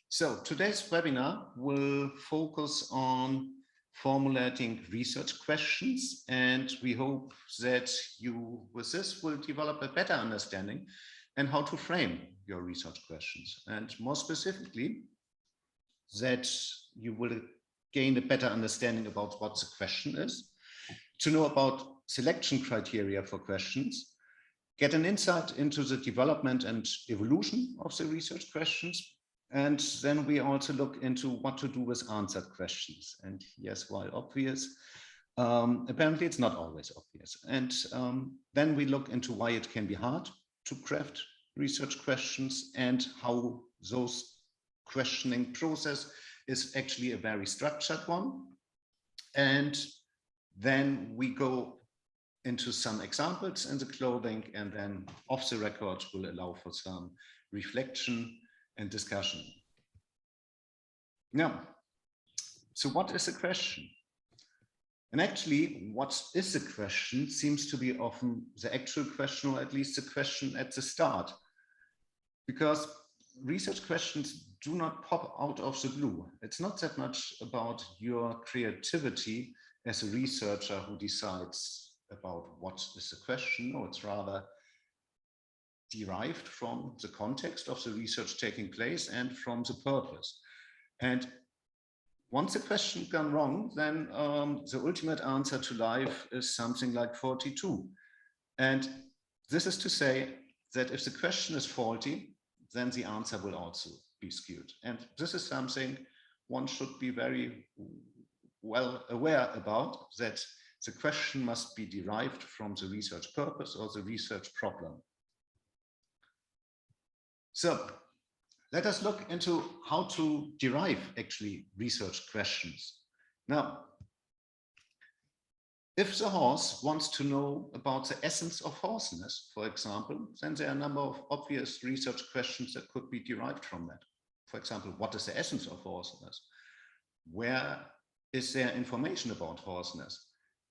So today's webinar will focus on formulating research questions, and we hope that you, with this, will develop a better understanding and how to frame your research questions. And more specifically, that you will gain a better understanding about what the question is, to know about selection criteria for questions, get an insight into the development and evolution of the research questions. And then we also look into what to do with answered questions. And yes, while obvious, apparently it's not always obvious. And then we look into why it can be hard to craft research questions and how those questioning process is actually a very structured one. And then we go into some examples in the clothing, and then off the record will allow for some reflection and discussion. Now, so what is the question? And actually, what is the question seems to be often the actual question, or at least the question at the start, because research questions do not pop out of the blue. It's not that much about your creativity as a researcher who decides about what is the question. No, it's rather derived from the context of the research taking place and from the purpose. And once a question gone wrong, then the ultimate answer to life is something like 42. And this is to say that if the question is faulty, then the answer will also be skewed. And this is something one should be very well aware about, that the question must be derived from the research purpose or the research problem. So let us look into how to derive actually research questions. Now, if the horse wants to know about the essence of horseness, for example, then there are a number of obvious research questions that could be derived from that. For example, what is the essence of horseness? Where is there information about horseness?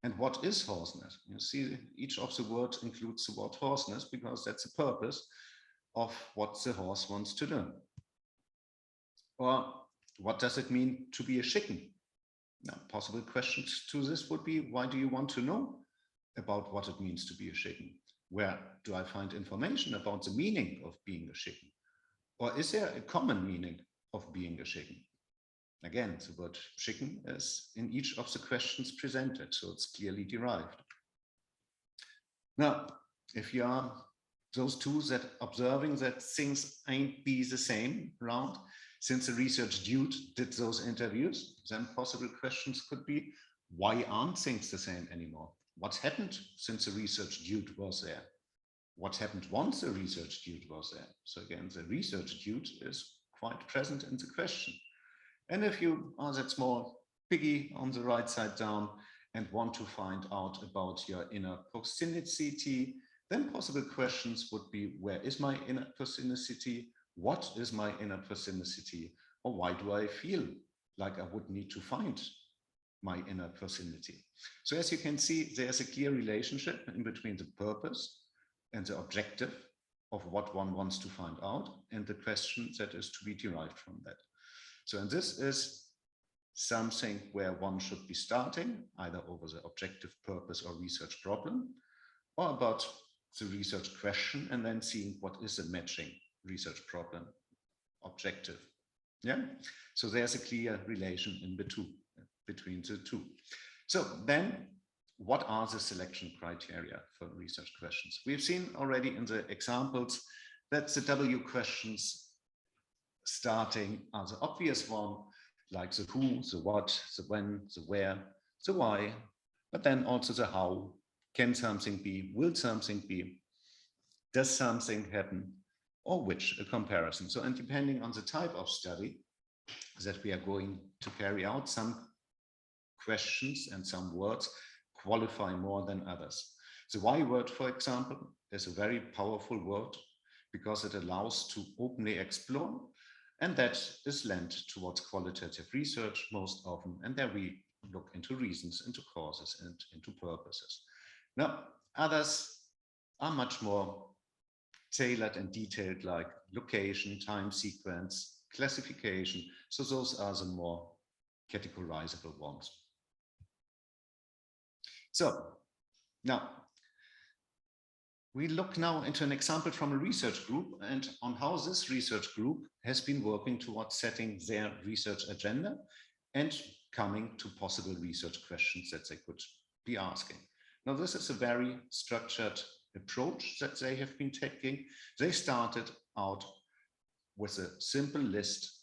And what is horseness? You see, each of the words includes the word horseness because that's the purpose of what the horse wants to do. Or what does it mean to be a chicken? Now, possible questions to this would be, why do you want to know about what it means to be a chicken? Where do I find information about the meaning of being a chicken? Or is there a common meaning of being a chicken? Again, the word chicken is in each of the questions presented, so it's clearly derived. Now, if you are those two that observing that things ain't be the same around, since the research dude did those interviews, then possible questions could be, why aren't things the same anymore? What's happened since the research dude was there? What happened once the research dude was there? So again, the research dude is quite present in the question. And if you are that small piggy on the right side down and want to find out about your inner personicity, then possible questions would be, where is my inner personicity? What is my inner personicity? Or why do I feel like I would need to find my inner personality? So as you can see, there's a clear relationship in between the purpose and the objective of what one wants to find out and the question that is to be derived from that. So, and this is something where one should be starting either over the objective purpose or research problem, or about the research question and then seeing what is a matching research problem objective. Yeah, so there's a clear relation in between the two. So then what are the selection criteria for research questions? We've seen already in the examples that the W questions starting are the obvious one, like the who, the what, the when, the where, the why, but then also the how. Can something be? Will something be? Does something happen? Or which, a comparison. So, and depending on the type of study that we are going to carry out, some questions and some words qualify more than others. The why word, for example, is a very powerful word because it allows to openly explore, and that is lent towards qualitative research most often. And there we look into reasons, into causes, and into purposes. Now, others are much more tailored and detailed, like location, time sequence, classification. So those are the more categorizable ones. So now we look now into an example from a research group and on how this research group has been working towards setting their research agenda and coming to possible research questions that they could be asking. Now, this is a very structured approach that they have been taking. They started out with a simple list.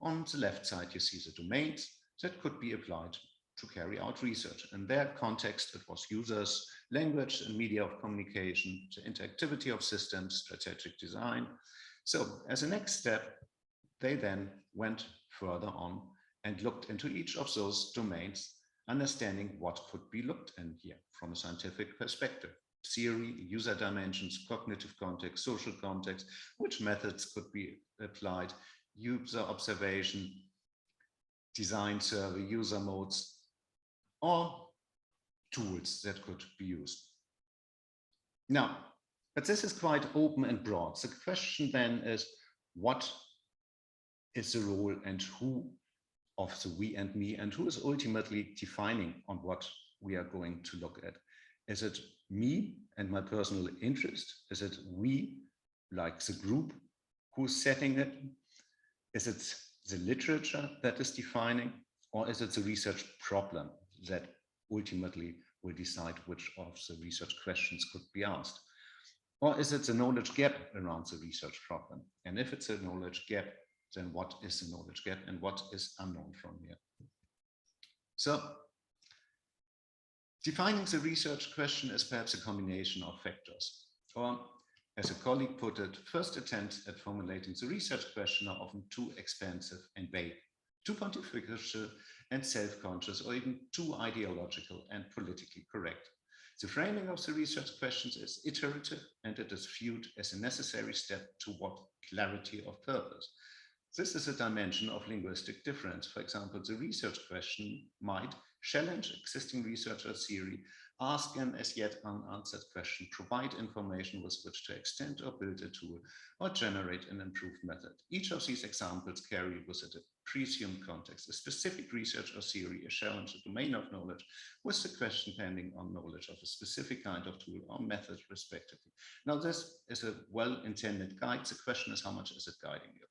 On the left side, you see the domains that could be applied to carry out research. In their context, it was users, language and media of communication, the interactivity of systems, strategic design. So as a next step, they then went further on and looked into each of those domains, understanding what could be looked in here from a scientific perspective. Theory, user dimensions, cognitive context, social context, which methods could be applied, user observation, design survey, user modes, or tools that could be used. Now, but this is quite open and broad. The question then is, what is the role and who of the we and me, and who is ultimately defining on what we are going to look at? Is it me and my personal interest? Is it we, like the group, who's setting it? Is it the literature that is defining, or is it the research problem that ultimately will decide which of the research questions could be asked? Or is it the knowledge gap around the research problem? And if it's a knowledge gap, then what is the knowledge gap and what is unknown from here? So defining the research question is perhaps a combination of factors. Or as a colleague put it, first attempts at formulating the research question are often too expensive and vague, too pontifical and self-conscious, or even too ideological and politically correct. The framing of the research questions is iterative, and it is viewed as a necessary step toward clarity of purpose. This is a dimension of linguistic difference. For example, the research question might challenge existing research or theory, ask an as yet unanswered question, provide information with which to extend or build a tool, or generate an improved method. Each of these examples carry with it a presumed context, a specific research or theory, a challenge, a domain of knowledge, with the question pending on knowledge of a specific kind of tool or method, respectively. Now, this is a well-intended guide. The question is, how much is it guiding you?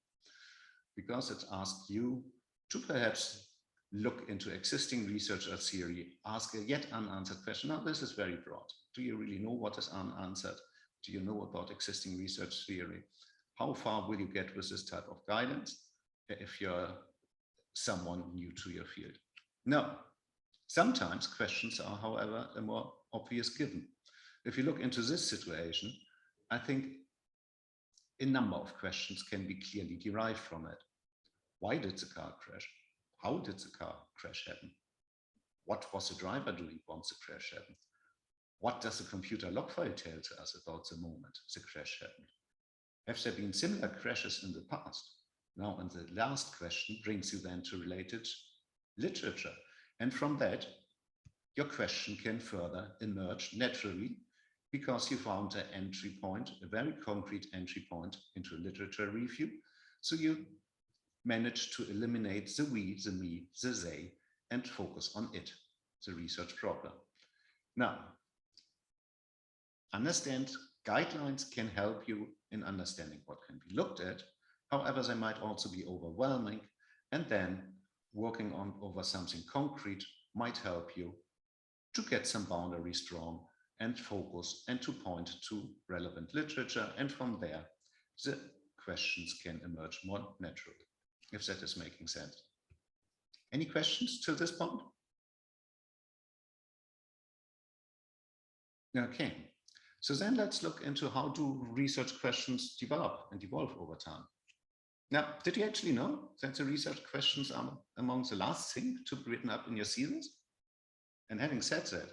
Because it asks you to perhaps look into existing research or theory, ask a yet unanswered question. Now, this is very broad. Do you really know what is unanswered? Do you know about existing research theory? How far will you get with this type of guidance if you're someone new to your field? No. Sometimes questions are, however, a more obvious given. If you look into this situation, I think a number of questions can be clearly derived from it. Why did the car crash? How did the car crash happen? What was the driver doing once the crash happened? What does the computer log file tell to us about the moment the crash happened? Have there been similar crashes in the past? Now, and the last question brings you then to related literature. And from that, your question can further emerge naturally because you found an entry point, a very concrete entry point into a literature review. So you manage to eliminate the we, the me, the they, and focus on it, the research problem. Now, understand guidelines can help you in understanding what can be looked at. However, they might also be overwhelming, and then working on over something concrete might help you to get some boundaries drawn and focus and to point to relevant literature. And from there, the questions can emerge more naturally, if that is making sense. Any questions to this point? Okay, so then let's look into how do research questions develop and evolve over time. Now, did you actually know that the research questions are among the last thing to be written up in your thesis? And having said that,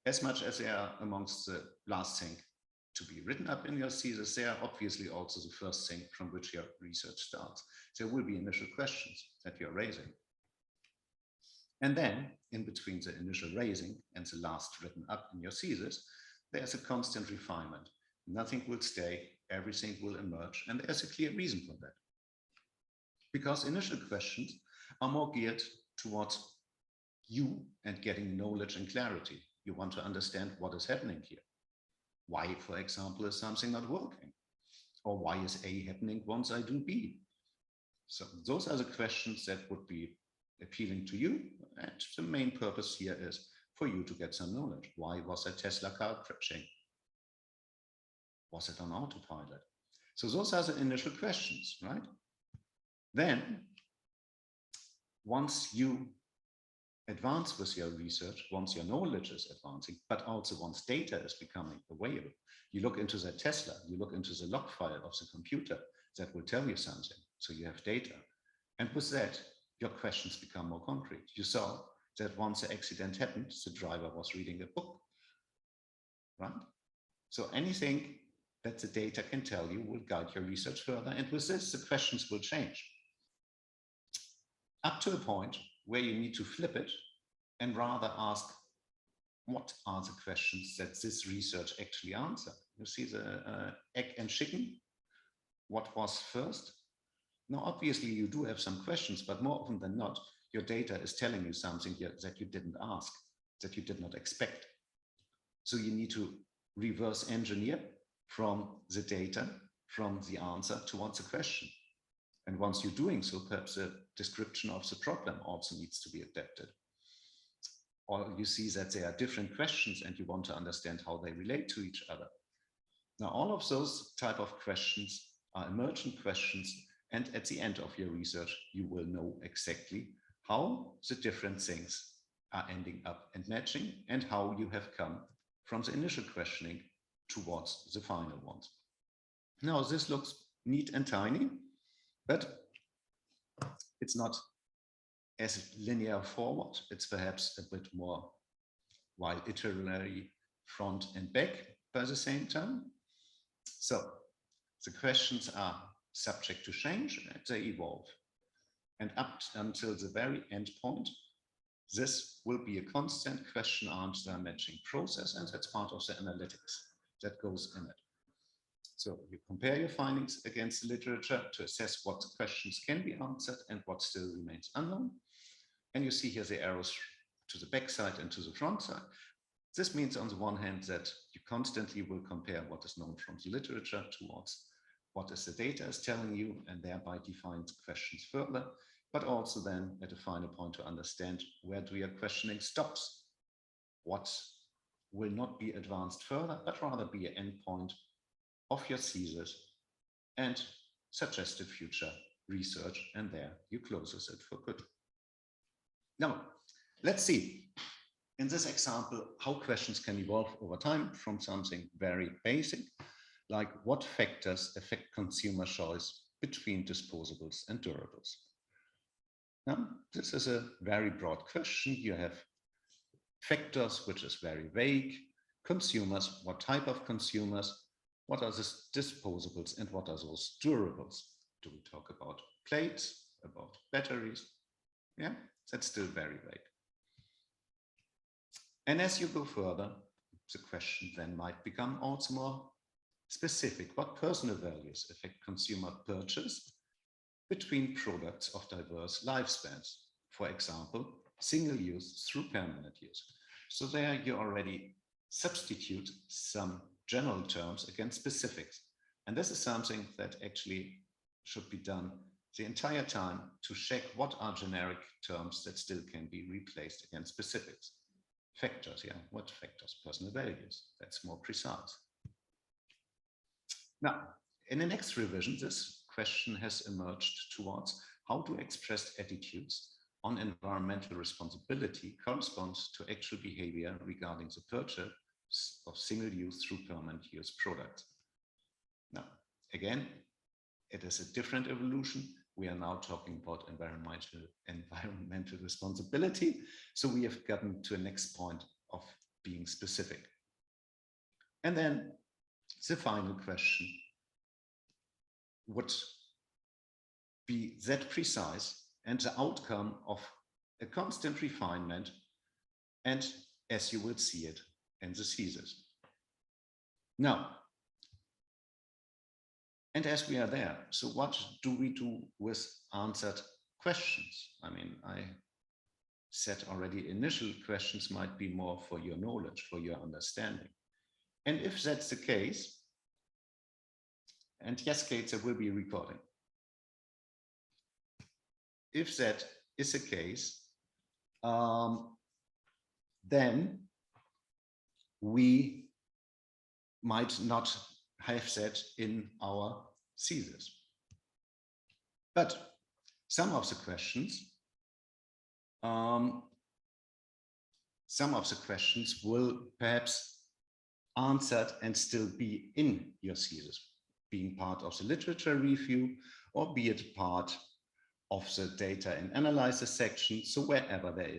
as much as they are amongst the last thing to be written up in your thesis, they are obviously also the first thing from which your research starts. There will be initial questions that you're raising. And then, in between the initial raising and the last written up in your thesis, there's a constant refinement. Nothing will stay, everything will emerge, and there's a clear reason for that. because initial questions are more geared towards you and getting knowledge and clarity. You want to understand what is happening here. Why, for example, is something not working? Or why is A happening once I do B? So those are the questions that would be appealing to you. And the main purpose here is for you to get some knowledge. Why was a Tesla car crashing? Was it on autopilot? So those are the initial questions, right? Then, once you advance with your research, once your knowledge is advancing, but also once data is becoming available, you look into the Tesla, you look into the log file of the computer that will tell you something. So you have data. And with that, your questions become more concrete. You saw that once the accident happened, the driver was reading a book, right? So anything that the data can tell you will guide your research further. And with this, the questions will change up to a point where you need to flip it and rather ask, what are the questions that this research actually answered? You see the egg and chicken? What was first? Now, obviously, you do have some questions, but more often than not, your data is telling you something that you didn't ask, that you did not expect. So you need to reverse engineer from the data, from the answer towards the question. And once you're doing so, perhaps the description of the problem also needs to be adapted. Or you see that there are different questions and you want to understand how they relate to each other. Now, all of those type of questions are emergent questions. And at the end of your research, you will know exactly how the different things are ending up and matching and how you have come from the initial questioning towards the final ones. Now, this looks neat and tiny, but it's not as linear forward. It's perhaps a bit more while iterary front and back by the same time. So the questions are subject to change and they evolve. And up until the very end point, this will be a constant question answer matching process, and that's part of the analytics that goes in it. So you compare your findings against the literature to assess what questions can be answered and what still remains unknown. And you see here the arrows to the back side and to the front side. This means on the one hand that you constantly will compare what is known from the literature towards what is the data is telling you, and thereby define the questions further, but also then at a final point to understand where do your questioning stops, what will not be advanced further, but rather be an endpoint of your thesis and suggested future research, and there you closes it for good. Now, let's see in this example how questions can evolve over time from something very basic, like what factors affect consumer choice between disposables and durables. Now, this is a very broad question. You have factors, which is very vague, consumers, what type of consumers, what are the disposables, and what are those durables? Do we talk about plates, about batteries? Yeah, that's still very vague. And as you go further, the question then might become also more specific. What personal values affect consumer purchase between products of diverse lifespans? For example, single use through permanent use. So there you already substitute some general terms against specifics. And this is something that actually should be done the entire time to check what are generic terms that still can be replaced against specifics. Factors, yeah, what factors? Personal values, that's more precise. Now, in the next revision, this question has emerged towards how to express attitudes on environmental responsibility corresponds to actual behavior regarding the purchase of single-use through permanent use products. Now, again, it is a different evolution. We are now talking about environmental responsibility. So we have gotten to a next point of being specific. And then the final question would be that precise and the outcome of a constant refinement, and as you will see it in the thesis. Now, And as we are there, so what do we do with answered questions? I mean, I said already, initial questions might be more for your knowledge, for your understanding. And if that's the case, and yes, Kate, there will be a recording. If that is the case, then we might not have that in our thesis. But some of the questions will perhaps answered and still be in your thesis, being part of the literature review, or be it part of the data and analysis section. So wherever there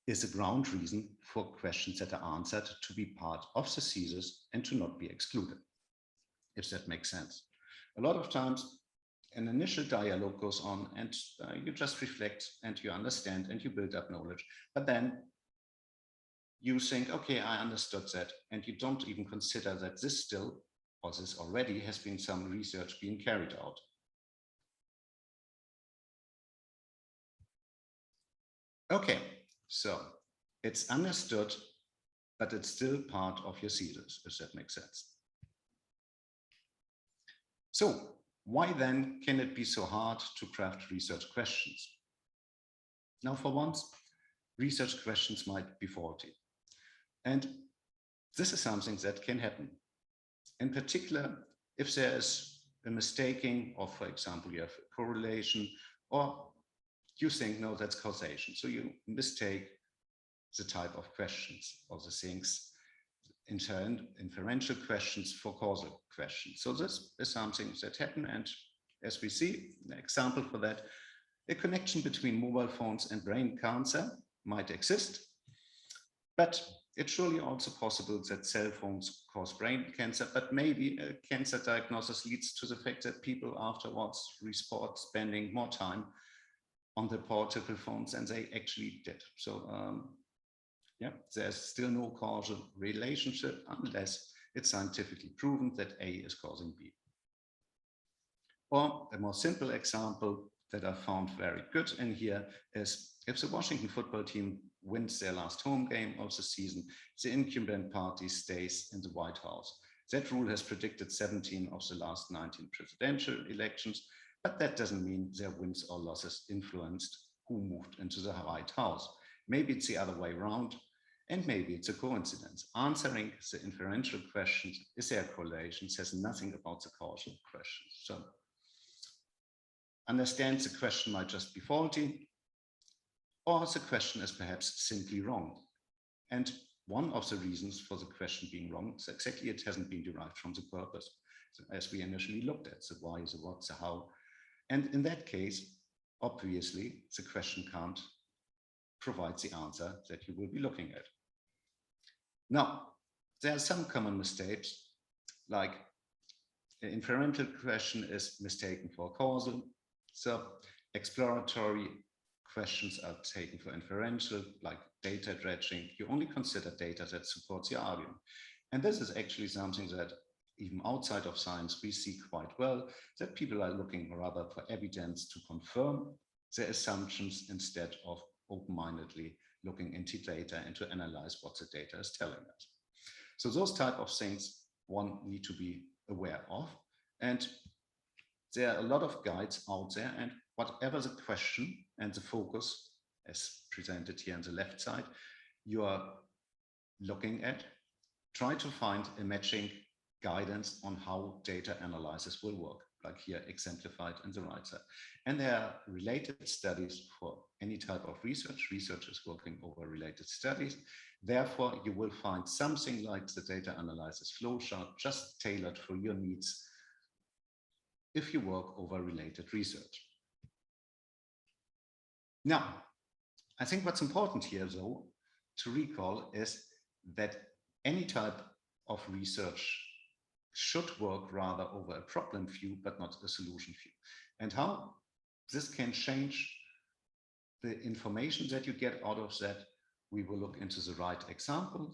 is a ground reason for questions that are answered to be part of the thesis and to not be excluded, if that makes sense. A lot of times an initial dialogue goes on and you just reflect and you understand and you build up knowledge, but then you think, okay, I understood that, and you don't even consider that this still, or this already has been some research being carried out. Okay, so it's understood, but it's still part of your thesis, if that makes sense. So why then can it be so hard to craft research questions? Now, for once, research questions might be faulty. And this is something that can happen. In particular, if there is a mistaking, or for example, you have a correlation, or you think, no, that's causation. So you mistake the type of questions or the things, inferential questions for causal questions. So this is something that happen. And as we see, an example for that, a connection between mobile phones and brain cancer might exist, but it's surely also possible that cell phones cause brain cancer, but maybe a cancer diagnosis leads to the fact that people afterwards report spending more time on the portable phones than they actually did. So yeah, there's still no causal relationship unless it's scientifically proven that A is causing B. Or a more simple example that I found very good in here is if the Washington football team wins their last home game of the season, the incumbent party stays in the White House. That rule has predicted 17 of the last 19 presidential elections, but that doesn't mean their wins or losses influenced who moved into the White House. Maybe it's the other way around, and maybe it's a coincidence. Answering the inferential questions, is there a correlation, says nothing about the causal questions. So understand the question might just be faulty, or the question is perhaps simply wrong. And one of the reasons for the question being wrong is exactly it hasn't been derived from the purpose, so as we initially looked at, the why, the what, the how. And in that case, obviously, the question can't provide the answer that you will be looking at. Now, there are some common mistakes, like the inferential question is mistaken for causal. So exploratory questions are taken for inferential, like data dredging. You only consider data that supports your argument. And this is actually something that even outside of science, we see quite well, that people are looking rather for evidence to confirm their assumptions instead of open-mindedly looking into data and to analyze what the data is telling us. So those type of things one need to be aware of. And there are a lot of guides out there, and whatever the question and the focus, as presented here on the left side, you are looking at, try to find a matching guidance on how data analysis will work, like here exemplified on the right side. And there are related studies for any type of research. Research is working over related studies. Therefore, you will find something like the data analysis flowchart just tailored for your needs if you work over related research. Now, I think what's important here, though, to recall is that any type of research should work rather over a problem view, but not a solution view. And how this can change the information that you get out of that, we will look into the right example.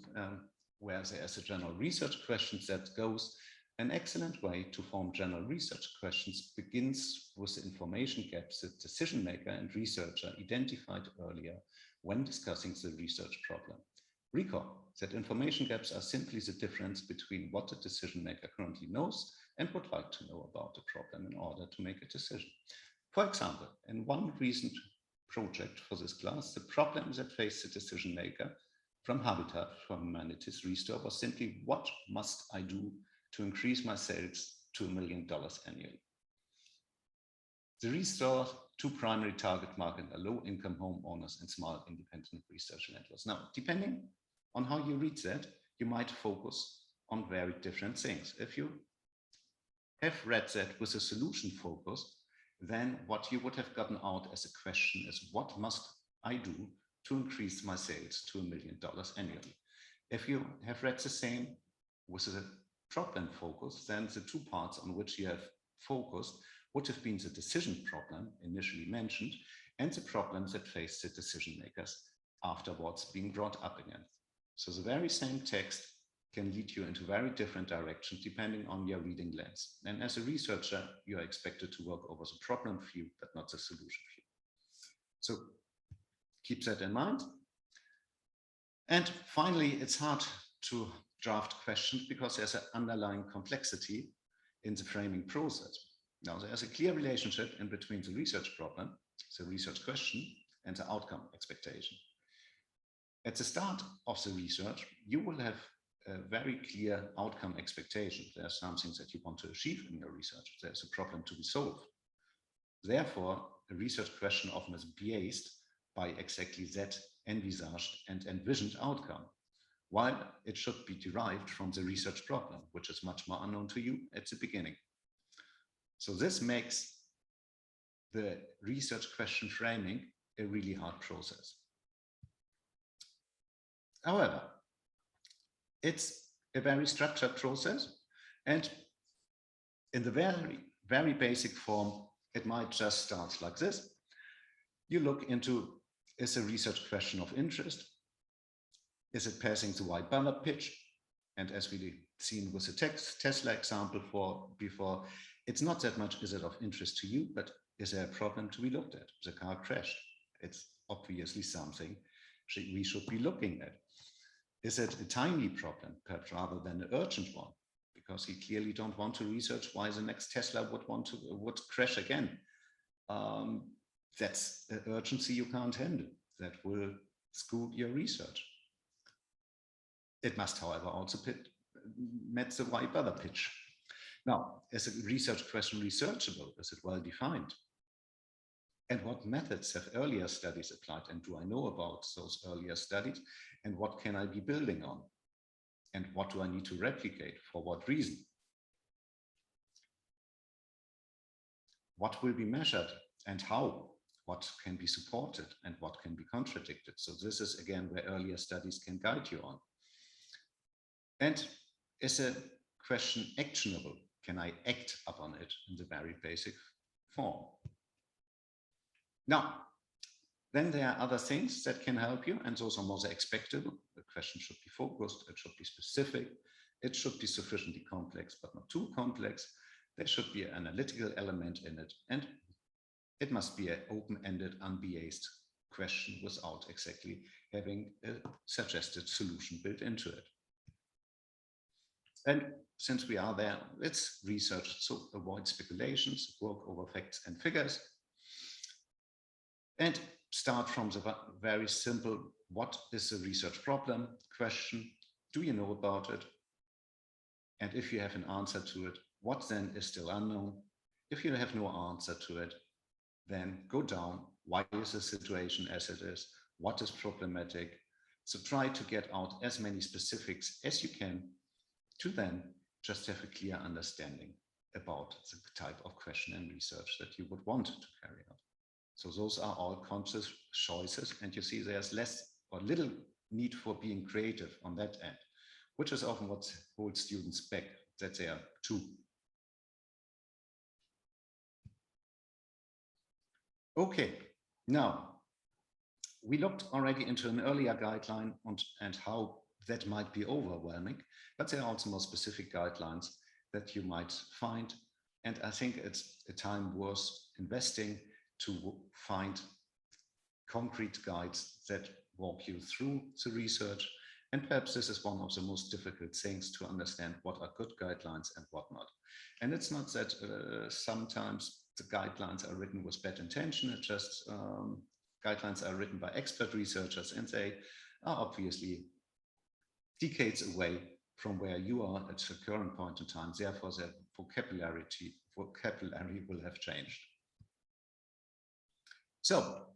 where there's a general research question that goes. An excellent way to form general research questions begins with the information gaps that decision maker and researcher identified earlier when discussing the research problem. Recall that information gaps are simply the difference between what the decision maker currently knows and would like to know about the problem in order to make a decision. For example, in one recent project for this class, the problem that faced the decision maker from Habitat for Humanities Restore was simply, what must I do to increase my sales to $1 million annually? The Restore two primary target market are low-income homeowners and small independent research networks. Now, depending on how you read that, you might focus on very different things. If you have read that with a solution focus, then what you would have gotten out as a question is, what must I do to increase my sales to $1 million annually? If you have read the same with a problem focus, then the two parts on which you have focused would have been the decision problem initially mentioned and the problems that face the decision makers afterwards being brought up again. So the very same text can lead you into very different directions depending on your reading lens. And as a researcher, you are expected to work over the problem view, but not the solution view. So keep that in mind. And finally, it's hard to draft questions because there's an underlying complexity in the framing process. Now, there's a clear relationship in between the research problem, the research question, and the outcome expectation. At the start of the research, you will have a very clear outcome expectation. There are some things that you want to achieve in your research. There's a problem to be solved. Therefore, a research question often is biased by exactly that envisaged and envisioned outcome, while it should be derived from the research problem, which is much more unknown to you at the beginning. So this makes the research question framing a really hard process. However, it's a very structured process, and in the very, very basic form, it might just start like this. You look into, is a research question of interest? Is it passing the white ballot pitch? And as we've seen with the Tesla example before, it's not that much is it of interest to you, but is there a problem to be looked at? The car crashed. It's obviously something we should be looking at. Is it a timely problem, perhaps rather than an urgent one? Because you clearly don't want to research why the next Tesla would crash again. That's an urgency you can't handle. That will scoot your research. It must, however, also match the white ballot pitch. Now, is a research question researchable? Is it well defined? And what methods have earlier studies applied? And do I know about those earlier studies? And what can I be building on? And what do I need to replicate? For what reason? What will be measured and how? What can be supported and what can be contradicted? So this is again where earlier studies can guide you on. And is a question actionable? Can I act upon it in the very basic form? Now, then there are other things that can help you, and those are more expectable. The question should be focused, it should be specific, it should be sufficiently complex, but not too complex. There should be an analytical element in it, and it must be an open-ended, unbiased question without exactly having a suggested solution built into it. And since we are there, let's research, so avoid speculations, work over facts and figures, and start from the very simple, what is the research problem question? Do you know about it? And if you have an answer to it, what then is still unknown? If you have no answer to it, then go down. Why is the situation as it is? What is problematic? So try to get out as many specifics as you can to then just have a clear understanding about the type of question and research that you would want to carry out. So those are all conscious choices, and you see there's less or little need for being creative on that end, which is often what holds students back, that they are too. Okay, now we looked already into an earlier guideline and how that might be overwhelming, but there are also more specific guidelines that you might find. And I think it's a time worth investing to find concrete guides that walk you through the research. And perhaps this is one of the most difficult things to understand: what are good guidelines and what not. And it's not that sometimes the guidelines are written with bad intention. It's just guidelines are written by expert researchers, and they are obviously decades away from where you are at the current point in time. Therefore, their vocabulary will have changed. So,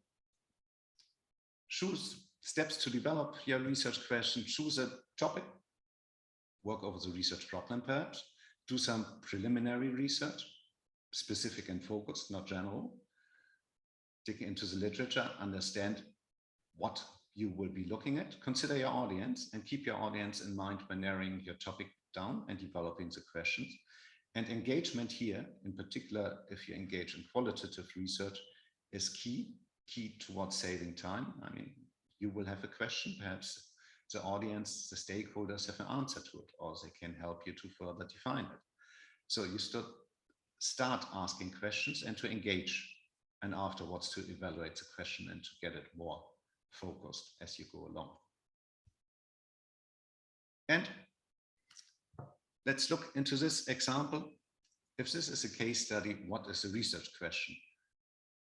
choose steps to develop your research question. Choose a topic, work over the research problem perhaps, do some preliminary research, specific and focused, not general. Dig into the literature, understand what you will be looking at, consider your audience, and keep your audience in mind when narrowing your topic down and developing the questions. And engagement here, in particular, if you engage in qualitative research, is key towards saving time. I mean, you will have a question, perhaps the audience, the stakeholders have an answer to it, or they can help you to further define it. So you start asking questions and to engage, and afterwards to evaluate the question and to get it more focused as you go along. And let's look into this example. If this is a case study, what is the research question?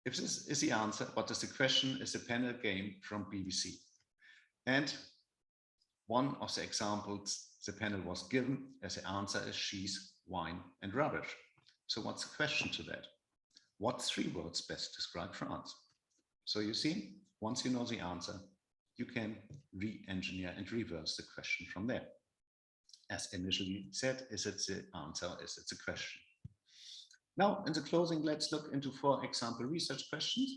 If this is the answer, what is the question, is a panel game from BBC. And one of the examples the panel was given as the answer is cheese, wine, and rubbish. So what's the question to that? What 3 words best describe France? So you see, once you know the answer, you can re-engineer and reverse the question from there. As initially said, is it the answer, is it the question? Now, in the closing, let's look into 4 example research questions.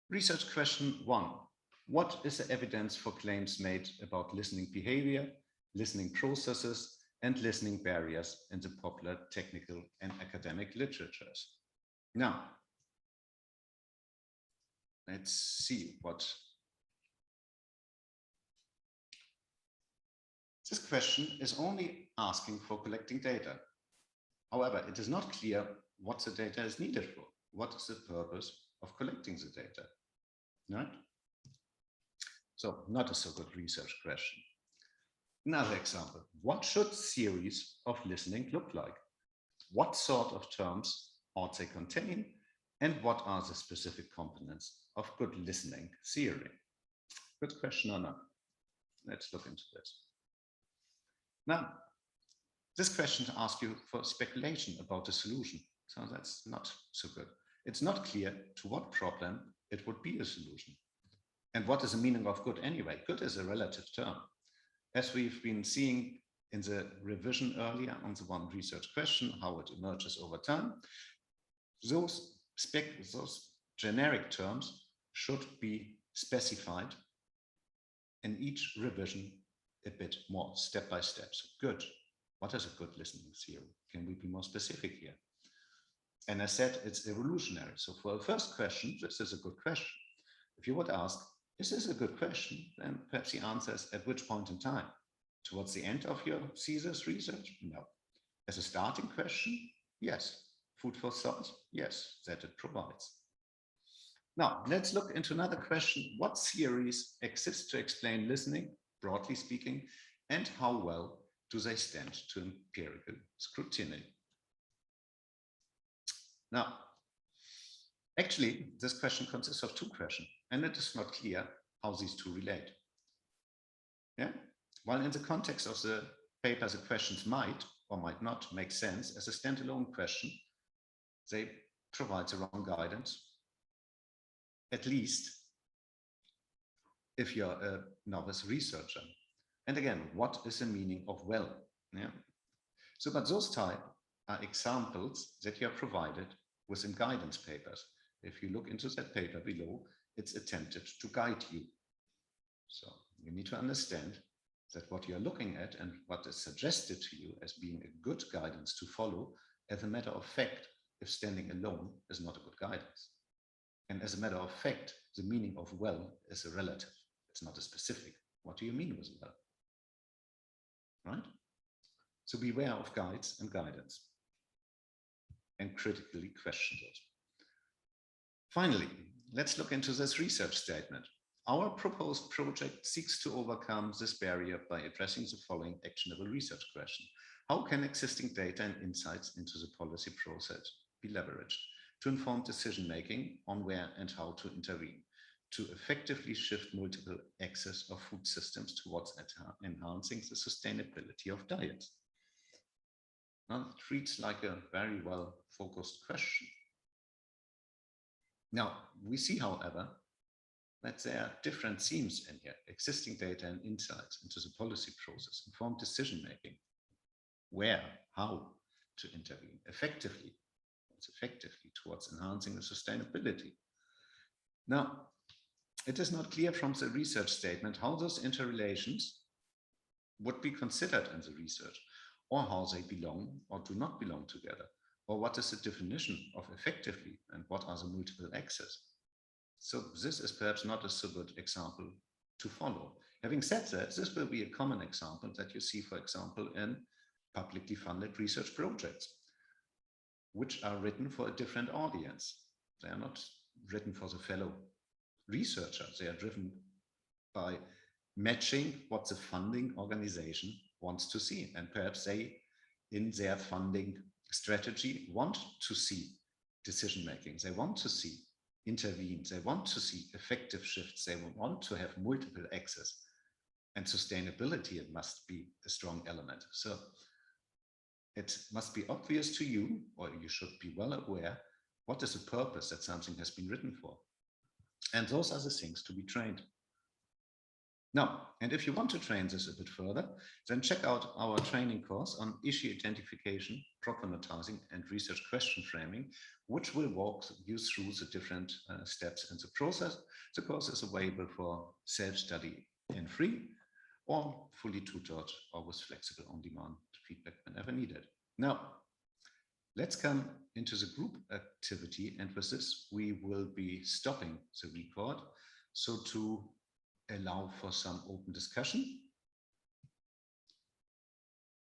Research question 1. What is the evidence for claims made about listening behavior, listening processes, and listening barriers in the popular technical and academic literatures? Now, let's see what this question is only asking for collecting data. However, it is not clear what the data is needed for. What is the purpose of collecting the data? Right? So, not a so good research question. Another example. What should theories of listening look like? What sort of terms ought they contain? And what are the specific components of good listening theory? Good question or not? Let's look into this. Now, this question asks you for speculation about the solution. So that's not so good. It's not clear to what problem it would be a solution. And what is the meaning of good anyway? Good is a relative term. As we've been seeing in the revision earlier on the one research question, how it emerges over time, those generic terms should be specified in each revision a bit more, step by step. So good. What is a good listening theory? Can we be more specific here? And I said it's evolutionary. So for the first question, this is a good question. If you would ask, is this a good question? Then perhaps the answer is at which point in time? Towards the end of your thesis research? No. As a starting question? Yes. Food for thought? Yes, that it provides. Now, let's look into another question. What theories exist to explain listening, broadly speaking, and how well do they stand to empirical scrutiny? Now, actually, this question consists of 2 questions, and it is not clear how these 2 relate. Yeah? While in the context of the paper, the questions might or might not make sense as a standalone question, they provide the wrong guidance, at least if you're a novice researcher. And again, what is the meaning of well? Yeah. So, but those type are examples that you are provided within guidance papers. If you look into that paper below, it's attempted to guide you. So you need to understand that what you're looking at and what is suggested to you as being a good guidance to follow, as a matter of fact, if standing alone is not a good guidance. And as a matter of fact, the meaning of well is a relative. It's not a specific. What do you mean with well? Right? So beware of guides and guidance and critically question those. Finally, let's look into this research statement. Our proposed project seeks to overcome this barrier by addressing the following actionable research question. How can existing data and insights into the policy process be leveraged to inform decision-making on where and how to intervene, to effectively shift multiple access of food systems towards enhancing the sustainability of diets? Now, it reads like a very well-focused question. Now, we see, however, that there are different themes in here: existing data and insights into the policy process, informed decision-making, where, how to intervene effectively towards enhancing the sustainability. Now, it is not clear from the research statement how those interrelations would be considered in the research, or how they belong or do not belong together, or what is the definition of effectively and what are the multiple access. So this is perhaps not a so good example to follow. Having said that, this will be a common example that you see, for example, in publicly funded research projects, which are written for a different audience. They are not written for the fellow researcher. They are driven by matching what the funding organization wants to see. And perhaps they, in their funding strategy, want to see decision-making. They want to see intervene. They want to see effective shifts. They want to have multiple access. And sustainability, it must be a strong element. So it must be obvious to you, or you should be well aware, what is the purpose that something has been written for. And those are the things to be trained. Now, and if you want to train this a bit further, then check out our training course on issue identification, problematizing, and research question framing, which will walk you through the different steps in the process. The course is available for self-study and free, or fully tutored, or with flexible on-demand feedback whenever needed. Now, let's come into the group activity, and with this, we will be stopping the record, so to allow for some open discussion.